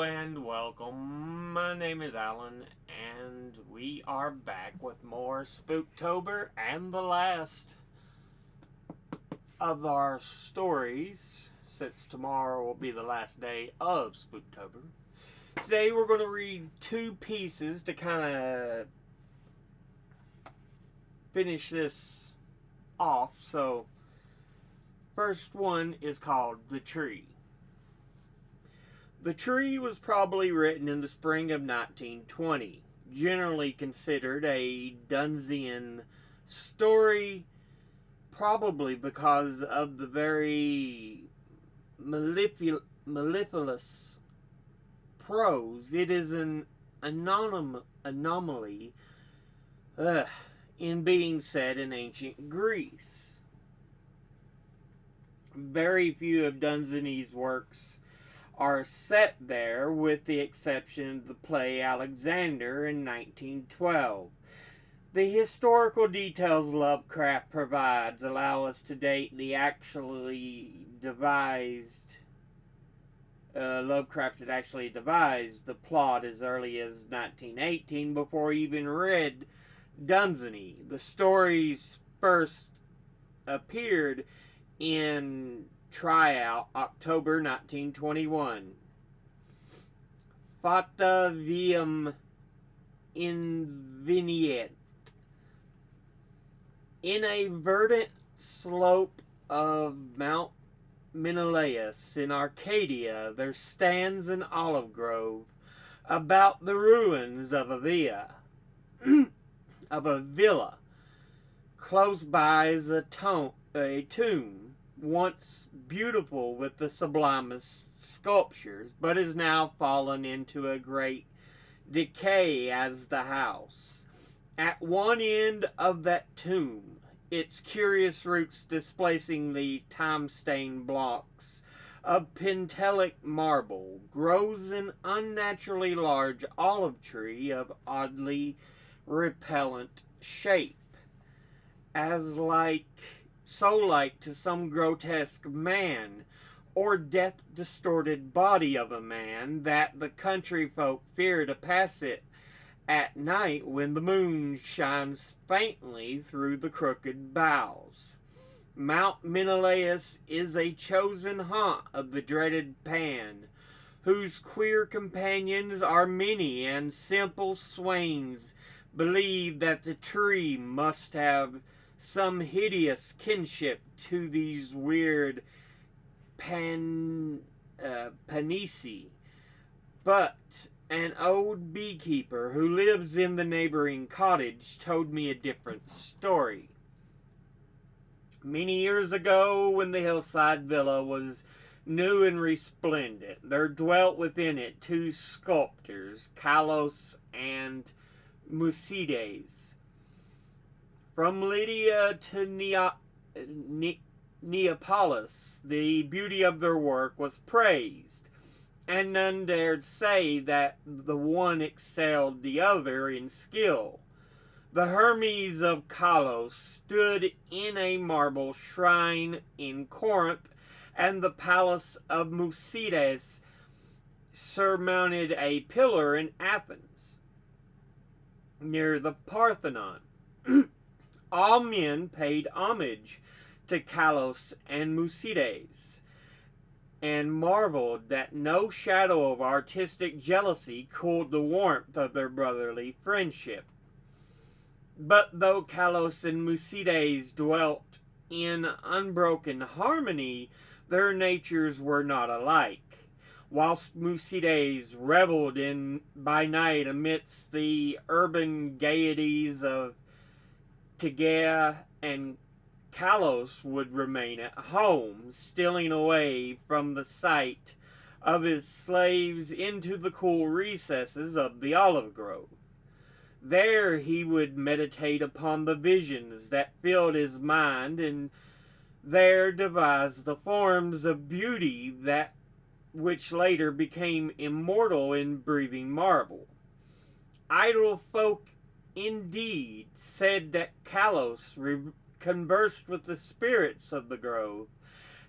and welcome. My name is Alan, and we are back with more Spooktober and the last of our stories, since tomorrow will be the last day of Spooktober. Today we're going to read two pieces to kind of finish this off. So, first one is called The Tree. The Tree was probably written in the spring of 1920, generally considered a Dunsian story, probably because of the very mellifluous prose. It is an anomaly in being set in ancient Greece. Very few of Dunsany's works are set there, with the exception of the play Alexander in 1912. The historical details Lovecraft provides allow us to date the Lovecraft had actually devised the plot as early as 1918 before he even read Dunsany. The stories first appeared in Tryout, October 1921. Fata viam inveniet. In a verdant slope of Mount Menelaus in Arcadia, there stands an olive grove about the ruins of a villa. Close by is a tomb, once beautiful with the sublimest sculptures, but is now fallen into a great decay as the house. At one end of that tomb, its curious roots displacing the time-stained blocks of Pentelic marble, grows an unnaturally large olive tree of oddly repellent shape, so like to some grotesque man or death-distorted body of a man that the country folk fear to pass it at night when the moon shines faintly through the crooked boughs. Mount Menelaus is a chosen haunt of the dreaded Pan, whose queer companions are many, and simple swains believe that the tree must have some hideous kinship to these weird Panisi. But an old beekeeper who lives in the neighboring cottage told me a different story. Many years ago, when the hillside villa was new and resplendent, there dwelt within it two sculptors, Kalos and Musides. From Lydia to Neapolis, the beauty of their work was praised, and none dared say that the one excelled the other in skill. The Hermes of Kalos stood in a marble shrine in Corinth, and the palace of Musides surmounted a pillar in Athens, near the Parthenon. All men paid homage to Kalos and Musides, and marveled that no shadow of artistic jealousy cooled the warmth of their brotherly friendship. But though Kalos and Musides dwelt in unbroken harmony, their natures were not alike. Whilst Musides reveled by night amidst the urban gaieties of Tegea, and Kalos would remain at home, stealing away from the sight of his slaves into the cool recesses of the olive grove. There he would meditate upon the visions that filled his mind, and there devise the forms of beauty that which later became immortal in breathing marble. Idle folk indeed said that Kalos conversed with the spirits of the grove,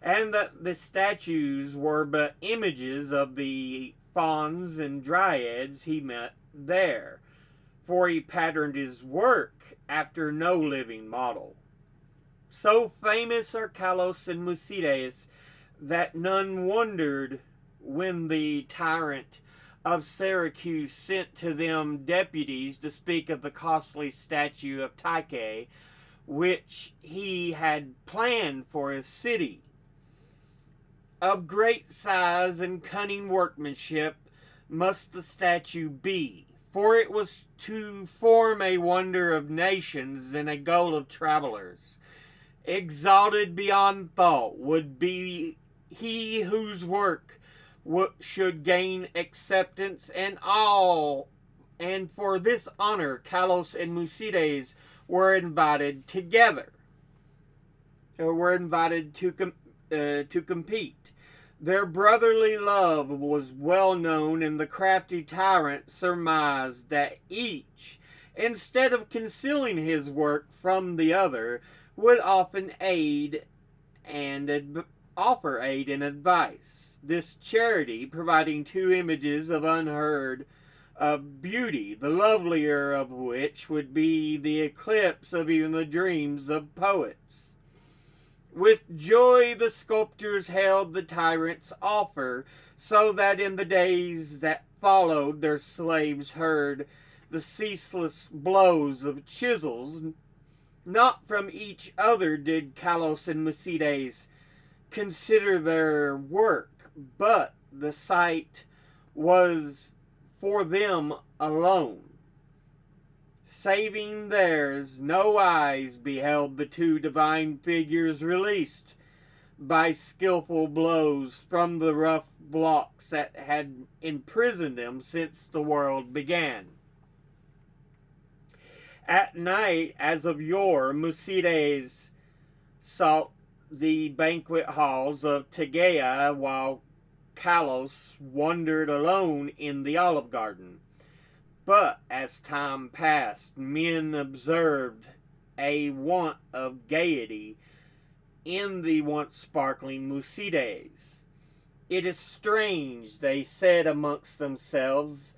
and that the statues were but images of the fauns and dryads he met there, for he patterned his work after no living model. So famous are Kalos and Musides that none wondered when the tyrant of Syracuse sent to them deputies to speak of the costly statue of Tyche, which he had planned for his city. Of great size and cunning workmanship must the statue be, for it was to form a wonder of nations and a goal of travelers. Exalted beyond thought would be he whose work should gain acceptance and all, and for this honor Kalos and Musides were invited together, or were invited to compete. Their brotherly love was well known, and the crafty tyrant surmised that each, instead of concealing his work from the other, would often offer aid and advice. This charity providing two images of unheard of beauty, the lovelier of which would be the eclipse of even the dreams of poets. With joy the sculptors hailed the tyrant's offer, so that in the days that followed their slaves heard the ceaseless blows of chisels. Not from each other did Kalos and Musides consider their work, but the sight was for them alone. Saving theirs, no eyes beheld the two divine figures released by skillful blows from the rough blocks that had imprisoned them since the world began. At night, as of yore, Musides sought the banquet halls of Tegea, while Kalos wandered alone in the Olive Garden. But as time passed, men observed a want of gaiety in the once sparkling Musides. It is strange, they said amongst themselves,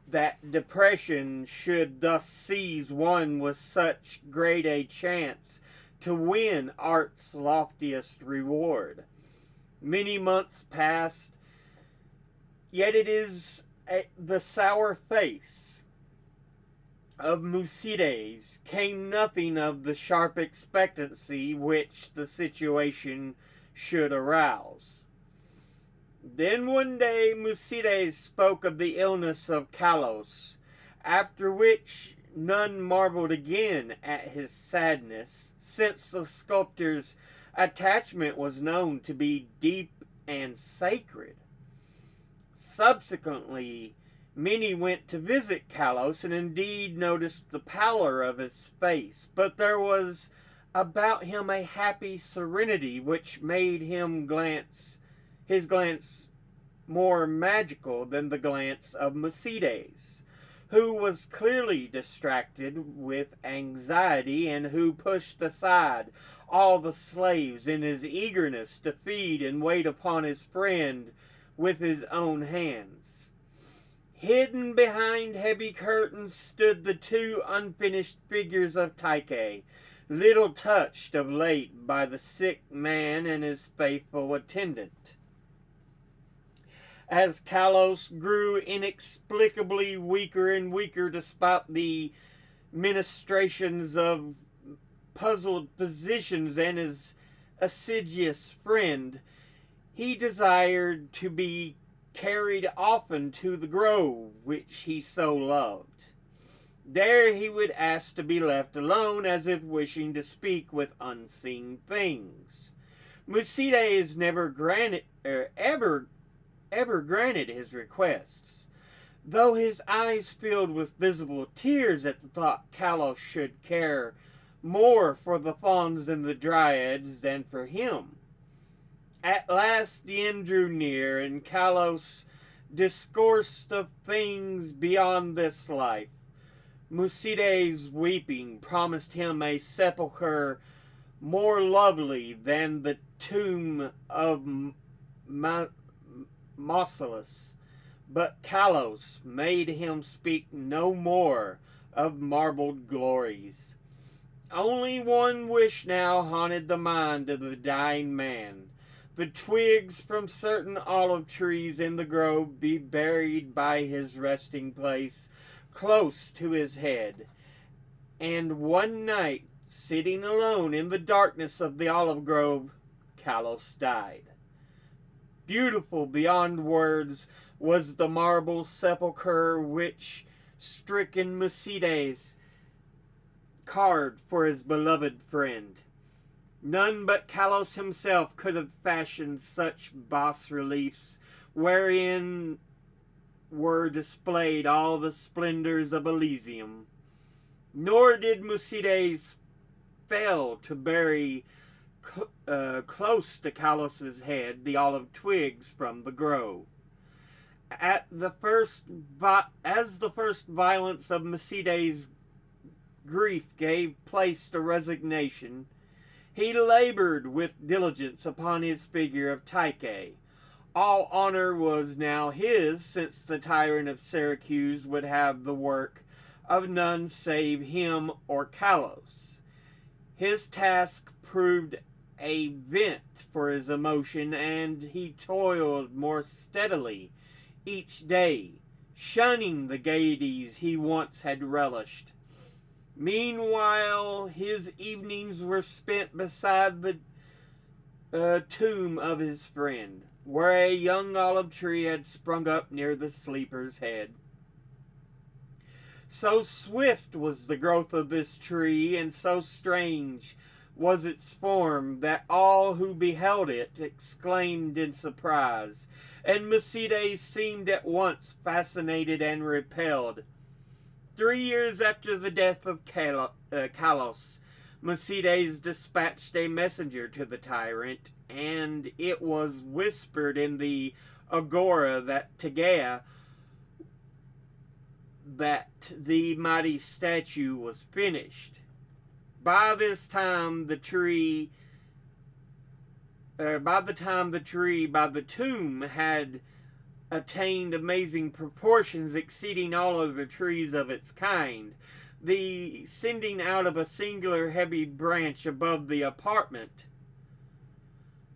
that depression should thus seize one with such great a chance to win art's loftiest reward. Many months passed, yet it is the sour face of Musides came nothing of the sharp expectancy which the situation should arouse. Then one day Musides spoke of the illness of Kalos, after which none marveled again at his sadness, since the sculptor's attachment was known to be deep and sacred. Subsequently, many went to visit Kalos, and indeed noticed the pallor of his face, but there was about him a happy serenity which made his glance more magical than the glance of Musides, who was clearly distracted with anxiety, and who pushed aside all the slaves in his eagerness to feed and wait upon his friend with his own hands. Hidden behind heavy curtains stood the two unfinished figures of Tyche, little touched of late by the sick man and his faithful attendant. As Kalos grew inexplicably weaker and weaker despite the ministrations of puzzled physicians and his assiduous friend, he desired to be carried often to the grove which he so loved. There he would ask to be left alone, as if wishing to speak with unseen things. Musides never ever granted his requests, though his eyes filled with visible tears at the thought Kalos should care more for the fauns and the dryads than for him. At last the end drew near, and Kalos discoursed of things beyond this life. Musides, weeping, promised him a sepulchre more lovely than the tomb of Mausolus. But Kalos made him speak no more of marbled glories. Only one wish now haunted the mind of the dying man. The twigs from certain olive trees in the grove be buried by his resting place, close to his head. And one night, sitting alone in the darkness of the olive grove, Kalos died. Beautiful beyond words was the marble sepulchre which stricken Musides carved for his beloved friend. None but Kalos himself could have fashioned such bas-reliefs wherein were displayed all the splendors of Elysium. Nor did Musides fail to bury close to Kalos's head the olive twigs from the grove. As the first violence of Musides' grief gave place to resignation, he labored with diligence upon his figure of Tyche. All honor was now his, since the tyrant of Syracuse would have the work of none save him or Kalos. His task proved a vent for his emotion, and he toiled more steadily each day, shunning the gaieties he once had relished. Meanwhile, his evenings were spent beside the tomb of his friend, where a young olive tree had sprung up near the sleeper's head. So swift was the growth of this tree, and so strange was its form, that all who beheld it exclaimed in surprise, and Musides seemed at once fascinated and repelled. 3 years after the death of Kalos, Musides dispatched a messenger to the tyrant, and it was whispered in the agora that Tegea that the mighty statue was finished. By the time the tree by the tomb had attained amazing proportions, exceeding all other trees of its kind, the sending out of a singular heavy branch above the apartment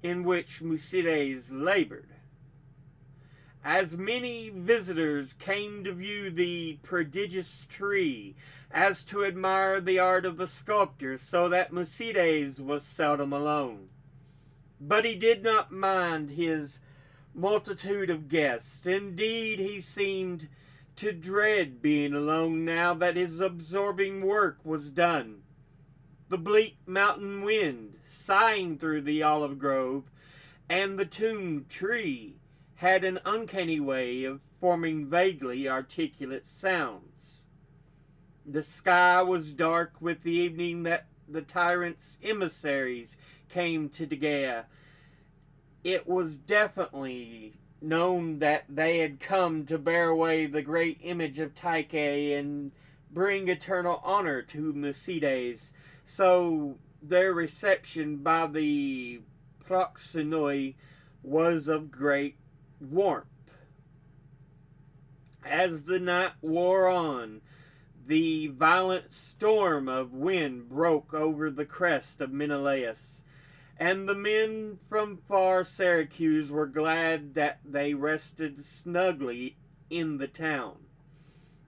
in which Musides labored. As many visitors came to view the prodigious tree as to admire the art of the sculptor, so that Musides was seldom alone. But he did not mind his multitude of guests. Indeed, he seemed to dread being alone now that his absorbing work was done. The bleak mountain wind, sighing through the olive grove, and the tomb tree had an uncanny way of forming vaguely articulate sounds. The sky was dark with the evening that the tyrant's emissaries came to Tegea. It was definitely known that they had come to bear away the great image of Tyche and bring eternal honor to Musides, so their reception by the proxenoi was of great warmth. As the night wore on, the violent storm of wind broke over the crest of Menelaus, and the men from far Syracuse were glad that they rested snugly in the town.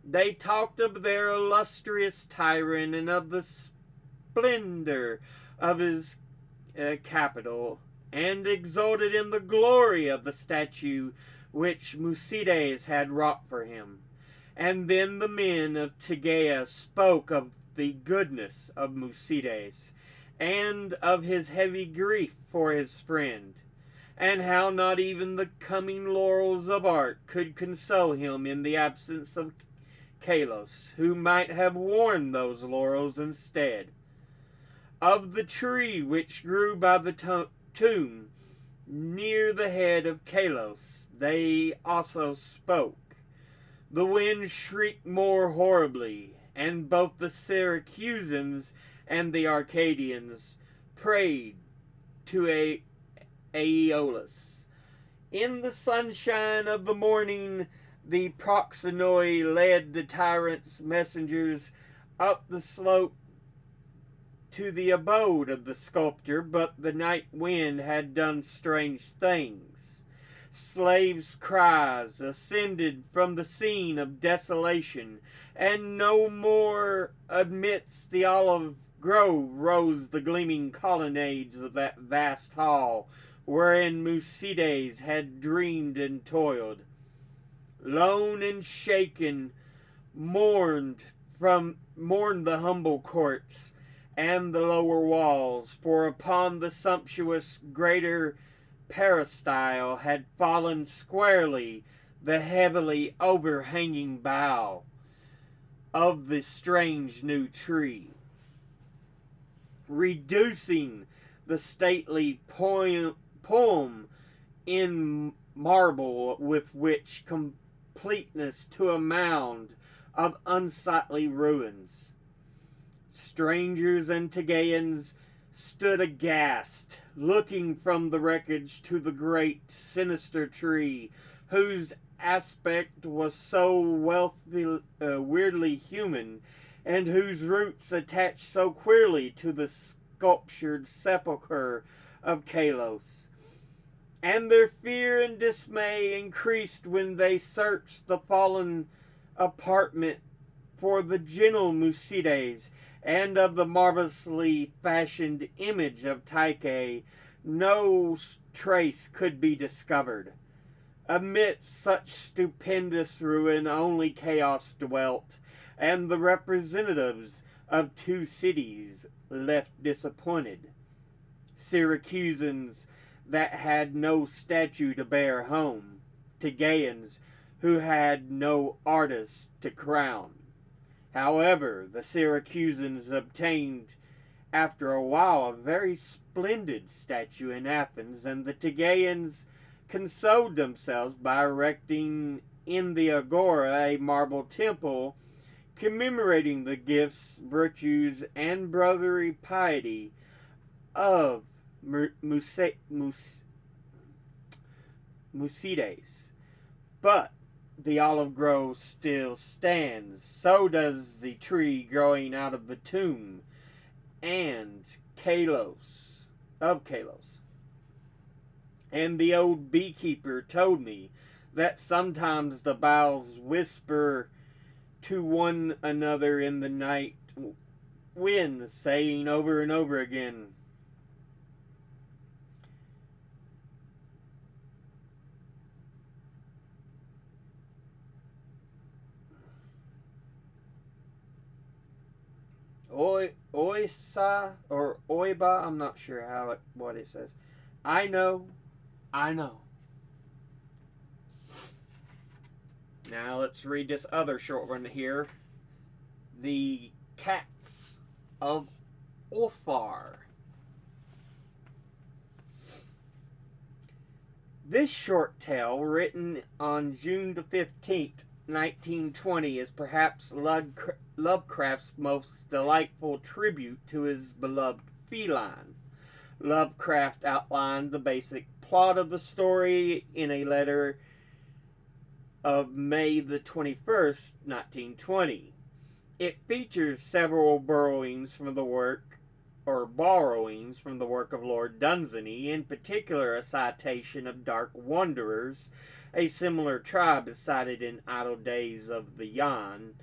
They talked of their illustrious tyrant and of the splendor of his capital, and exulted in the glory of the statue which Musides had wrought for him. And then the men of Tegea spoke of the goodness of Musides, and of his heavy grief for his friend, and how not even the coming laurels of art could console him in the absence of Kalos, who might have worn those laurels instead. Of the tree which grew by the tomb near the head of Kalos they also spoke. The wind shrieked more horribly, and both the Syracusans and the Arcadians prayed to Aeolus. In the sunshine of the morning, the Proxenoi led the tyrant's messengers up the slope to the abode of the sculptor, but the night wind had done strange things. Slaves' cries ascended from the scene of desolation, and no more amidst the olive grove rose the gleaming colonnades of that vast hall wherein Musides had dreamed and toiled. Lone and shaken, mourned the humble courts and the lower walls, for upon the sumptuous greater peristyle had fallen squarely the heavily overhanging bough of the strange new tree, reducing the stately poem in marble with which completeness to a mound of unsightly ruins. Strangers and Tegeans stood aghast, looking from the wreckage to the great sinister tree, whose aspect was so weirdly human, and whose roots attached so queerly to the sculptured sepulchre of Kalos. And their fear and dismay increased when they searched the fallen apartment for the gentle Musides, and of the marvelously fashioned image of Tyche no trace could be discovered. Amidst such stupendous ruin only chaos dwelt, and the representatives of two cities left disappointed. Syracusans that had no statue to bear home, Tegeans who had no artist to crown. However, the Syracusans obtained after a while a very splendid statue in Athens, and the Tegeans consoled themselves by erecting in the agora a marble temple commemorating the gifts, virtues, and brotherly piety of Musides. But the olive grove still stands, so does the tree growing out of the tomb, and Kalos. And the old beekeeper told me that sometimes the boughs whisper to one another in the night wind, saying over and over again, Oisa or Oiba, I'm not sure what it says. I know. Now let's read this other short one here. The Cats of Ulthar. This short tale, written on June the 15th, 1920, is perhaps Lovecraft's most delightful tribute to his beloved feline. Lovecraft outlined the basic plot of the story in a letter of May the 21st, 1920. It features several borrowings from the work of Lord Dunsany, in particular a citation of Dark Wanderers, a similar tribe is cited in Idle Days of the Yan.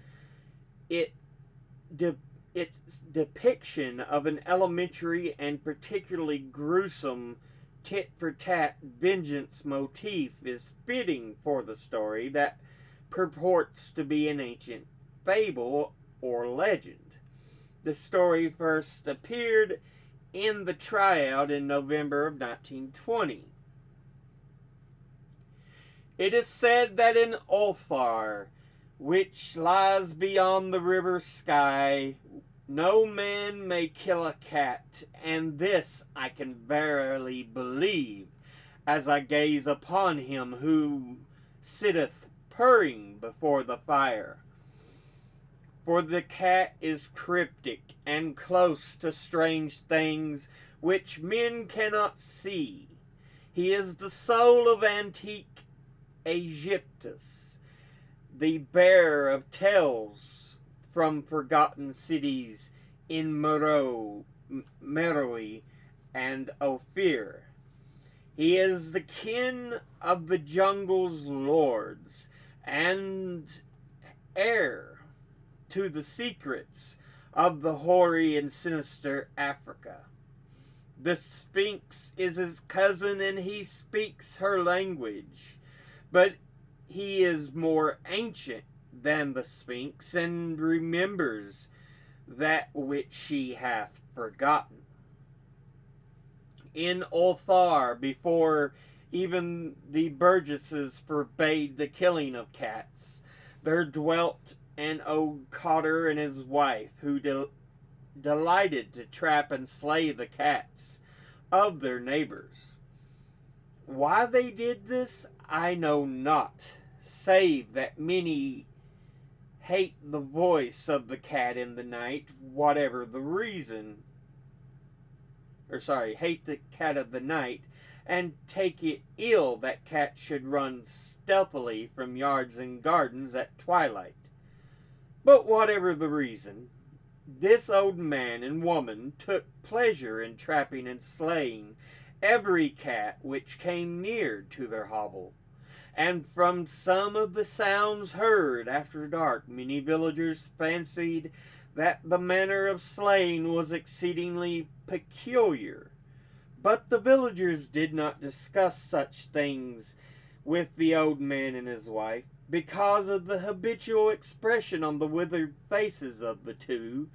Its depiction of an elementary and particularly gruesome tit-for-tat vengeance motif is fitting for the story that purports to be an ancient fable or legend. The story first appeared in the tryout in November of 1920. It is said that in Ulthar, which lies beyond the river Sky, no man may kill a cat, and this I can verily believe, as I gaze upon him who sitteth purring before the fire. For the cat is cryptic and close to strange things which men cannot see. He is the soul of antique Aegyptus, the bearer of tales from forgotten cities in Meroe and Ophir. He is the kin of the jungle's lords and heir to the secrets of the hoary and sinister Africa. The Sphinx is his cousin and he speaks her language, but he is more ancient than the Sphinx and remembers that which she hath forgotten. In Ulthar, before even the burgesses forbade the killing of cats, there dwelt an old cotter and his wife who delighted to trap and slay the cats of their neighbors. Why they did this, I know not, save that many hate the voice of the cat in the night, whatever the reason. Hate the cat of the night, and take it ill that cats should run stealthily from yards and gardens at twilight. But whatever the reason, this old man and woman took pleasure in trapping and slaying every cat which came near to their hovel. And from some of the sounds heard after dark, many villagers fancied that the manner of slaying was exceedingly peculiar. But the villagers did not discuss such things with the old man and his wife, because of the habitual expression on the withered faces of the two,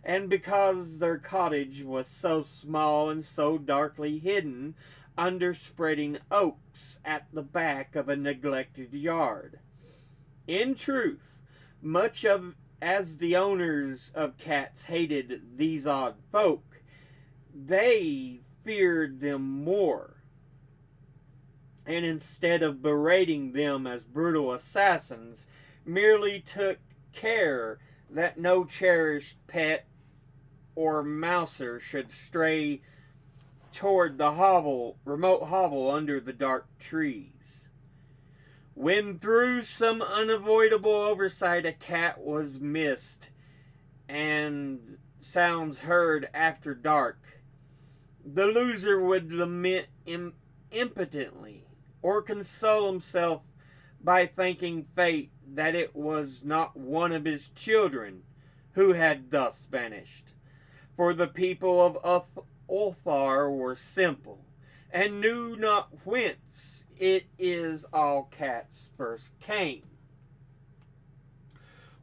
and because their cottage was so small and so darkly hidden under spreading oaks at the back of a neglected yard. In truth, much as the owners of cats hated these odd folk, they feared them more, and instead of berating them as brutal assassins, merely took care that no cherished pet or mouser should stray toward the remote hovel under the dark trees. When through some unavoidable oversight a cat was missed and sounds heard after dark, the loser would lament impotently or console himself by thanking fate that it was not one of his children who had thus vanished. For the people of Ulthar were simple, and knew not whence it is all cats first came.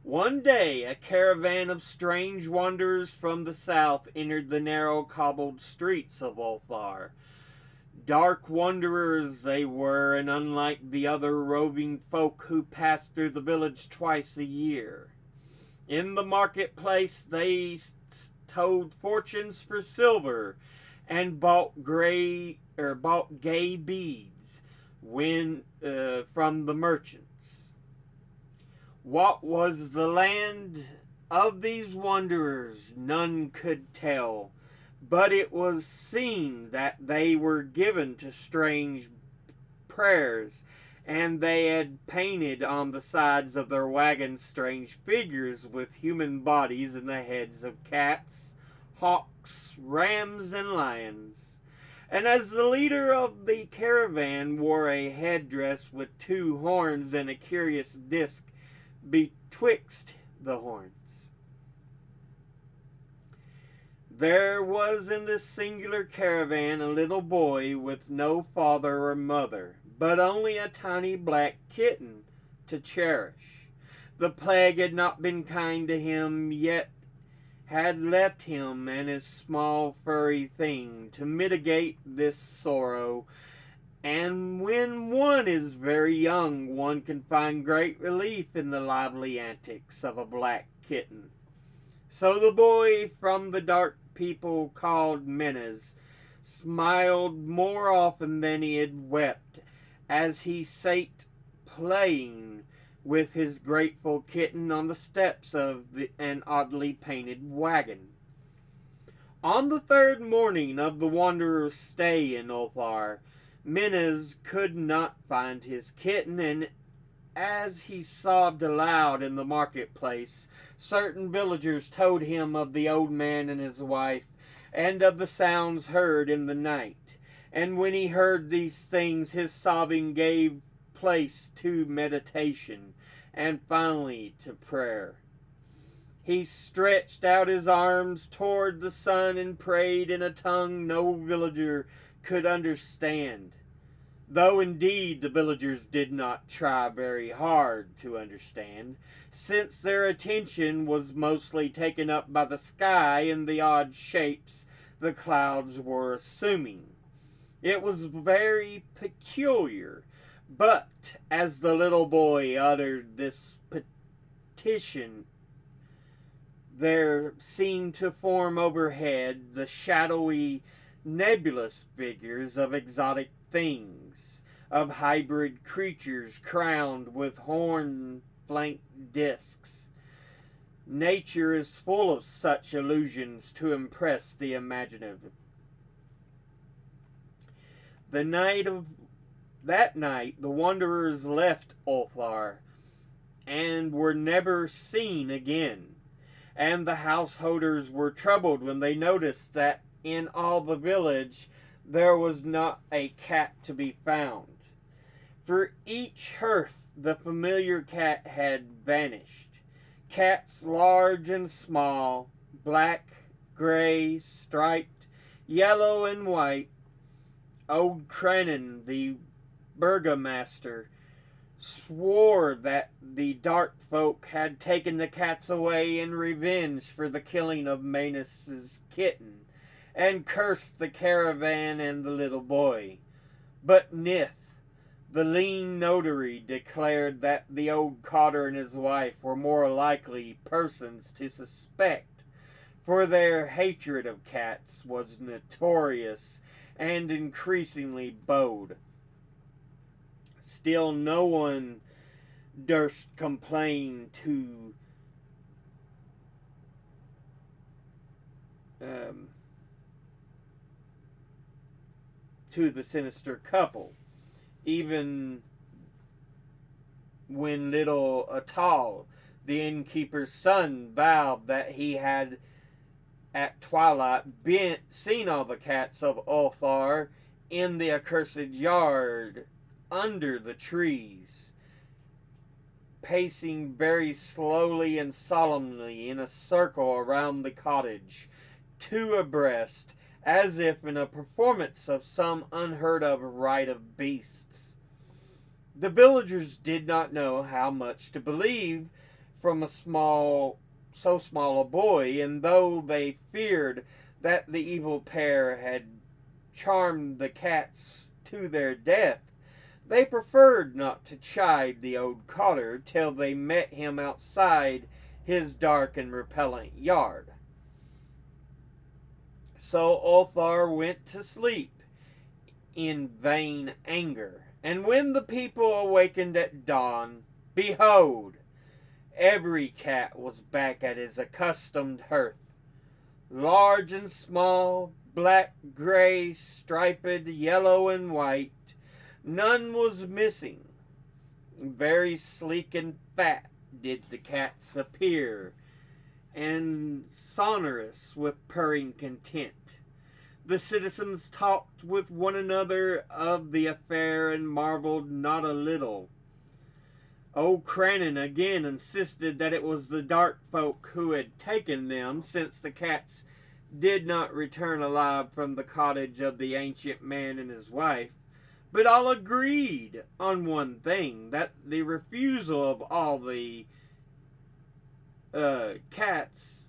One day a caravan of strange wanderers from the south entered the narrow cobbled streets of Ulthar. Dark wanderers they were, and unlike the other roving folk who passed through the village twice a year. In the marketplace they told fortunes for silver and bought gay beads from the merchants. What was the land of these wanderers none could tell, but it was seen that they were given to strange prayers, and they had painted on the sides of their wagons strange figures with human bodies and the heads of cats, hawks, rams, and lions. And as the leader of the caravan wore a headdress with two horns and a curious disc betwixt the horns, there was in this singular caravan a little boy with no father or mother, but only a tiny black kitten to cherish. The plague had not been kind to him, yet had left him and his small furry thing to mitigate this sorrow. And when one is very young, one can find great relief in the lively antics of a black kitten. So the boy from the dark people called Menes smiled more often than he had wept as he sate playing with his grateful kitten on the steps of an oddly painted wagon. On the third morning of the wanderer's stay in Ulthar, Menes could not find his kitten, and as he sobbed aloud in the marketplace, certain villagers told him of the old man and his wife, and of the sounds heard in the night. And when he heard these things, his sobbing gave place to meditation, and finally to prayer. He stretched out his arms toward the sun and prayed in a tongue no villager could understand, though indeed the villagers did not try very hard to understand, since their attention was mostly taken up by the sky and the odd shapes the clouds were assuming. It was very peculiar, but as the little boy uttered this petition, there seemed to form overhead the shadowy, nebulous figures of exotic things, of hybrid creatures crowned with horn-flanked discs. Nature is full of such illusions to impress the imaginative. That night, the wanderers left Ulthar and were never seen again. And the householders were troubled when they noticed that in all the village there was not a cat to be found. For each hearth the familiar cat had vanished. Cats large and small, black, gray, striped, yellow and white. Old Crannan, the burgomaster, swore that the dark folk had taken the cats away in revenge for the killing of Menes's kitten, and cursed the caravan and the little boy. But Nith, the lean notary, declared that the old cotter and his wife were more likely persons to suspect, for their hatred of cats was notorious and increasingly bold. Still, no one durst complain to the sinister couple, even when little Atal, the innkeeper's son, vowed that he had at twilight seen all the cats of Ulthar in the accursed yard under the trees, pacing very slowly and solemnly in a circle around the cottage, two abreast, as if in a performance of some unheard of rite of beasts. The villagers did not know how much to believe from so small a boy, and though they feared that the evil pair had charmed the cats to their death, they preferred not to chide the old cotter till they met him outside his dark and repellent yard. So Ulthar went to sleep in vain anger, and when the people awakened at dawn, behold, every cat was back at his accustomed hearth, large and small, black, gray, striped, yellow, and white. None was missing. Very sleek and fat did the cats appear, and sonorous with purring content. The citizens talked with one another of the affair and marveled not a little. Old Crannan again insisted that it was the dark folk who had taken them, since the cats did not return alive from the cottage of the ancient man and his wife. But all agreed on one thing, that the refusal of all the cats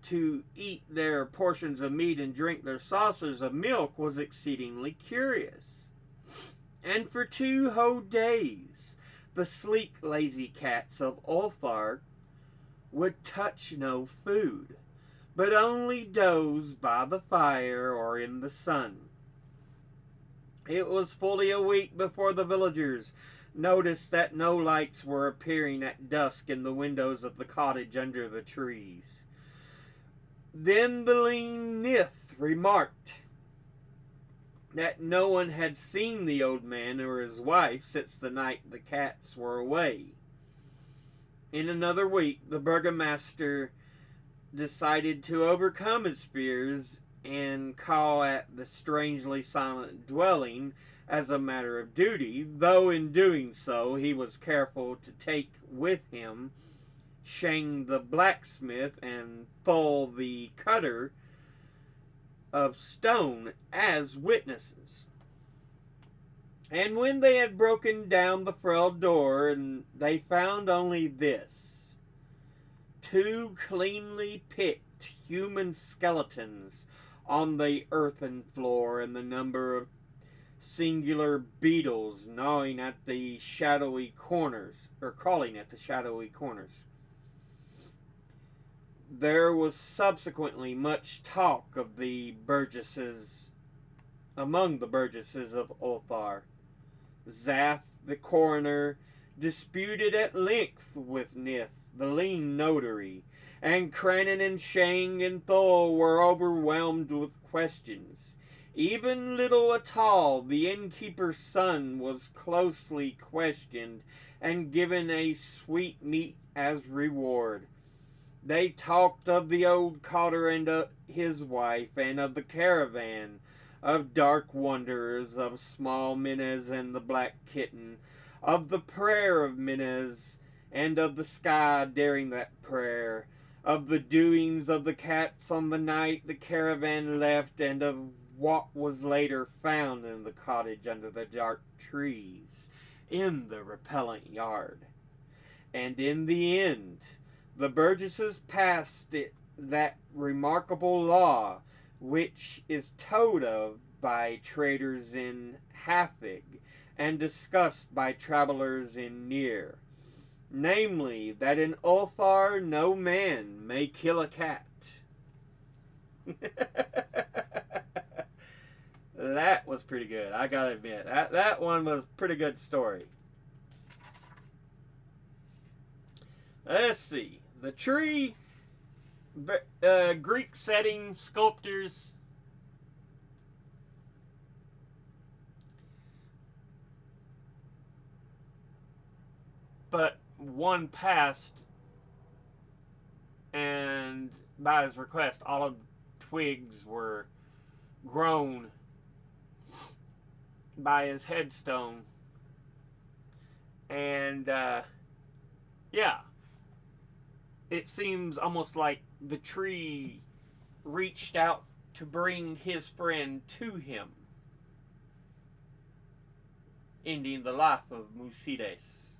to eat their portions of meat and drink their saucers of milk was exceedingly curious. And for 2 whole days, the sleek, lazy cats of Ulthar would touch no food, but only doze by the fire or in the sun. It was fully a week before the villagers noticed that no lights were appearing at dusk in the windows of the cottage under the trees. Then the lean Nith remarked that no one had seen the old man or his wife since the night the cats were away. In another week, the burgomaster decided to overcome his fears and call at the strangely silent dwelling as a matter of duty, though in doing so he was careful to take with him Shang the blacksmith and Thul the cutter of stone as witnesses. And when they had broken down the frail door, and they found only this: two cleanly picked human skeletons on the earthen floor, and the number of singular beetles gnawing at the shadowy corners, or crawling at the shadowy corners. There was subsequently much talk of the burgesses, among the burgesses of Ulthar. Zath, the coroner, disputed at length with Nith, the lean notary, and Cranon and Shang and Thul were overwhelmed with questions. Even little Atal, the innkeeper's son, was closely questioned and given a sweetmeat as reward. They talked of the old cotter and his wife, and of the caravan, of dark wanderers, of small Menez and the black kitten, of the prayer of Menez, and of the sky daring that prayer, of the doings of the cats on the night the caravan left, and of what was later found in the cottage under the dark trees in the repellent yard. And in the end, the burgesses passed that remarkable law which is told of by traders in Hathig and discussed by travelers in Near, namely, that in Ulthar no man may kill a cat. That was pretty good, I gotta admit. That one was a pretty good story. Let's see. The tree, Greek setting, sculptors. But one passed, and by his request, all of the twigs were grown by his headstone. And, yeah. It seems almost like the tree reached out to bring his friend to him, ending the life of Musides.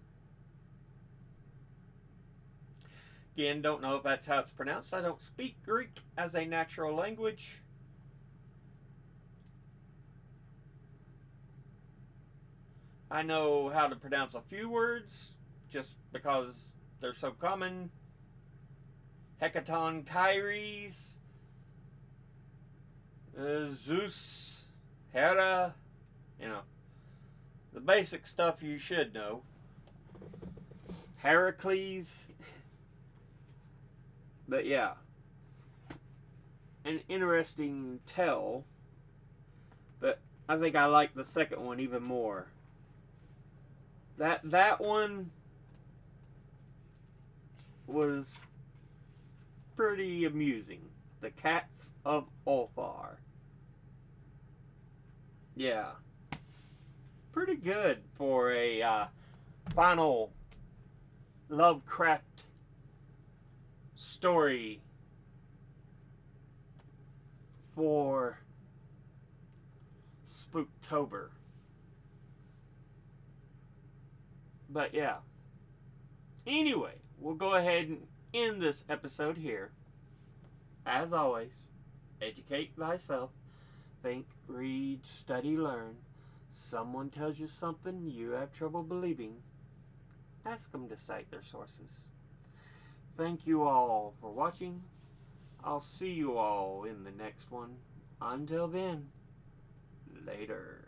Again, don't know if that's how it's pronounced. I don't speak Greek as a natural language. I know how to pronounce a few words just because they're so common. Hecaton Kyries, Zeus, Hera, the basic stuff you should know. Heracles. But yeah, an interesting tell, but I think I like the second one even more. That one was pretty amusing. The Cats of Ulthar. Yeah. Pretty good for a final Lovecraft story for Spooktober. But yeah. Anyway, we'll go ahead and end this episode here. As always, educate thyself. Think, read, study, learn. Someone tells you something you have trouble believing. Ask them to cite their sources. Thank you all for watching. I'll see you all in the next one. Until then, later.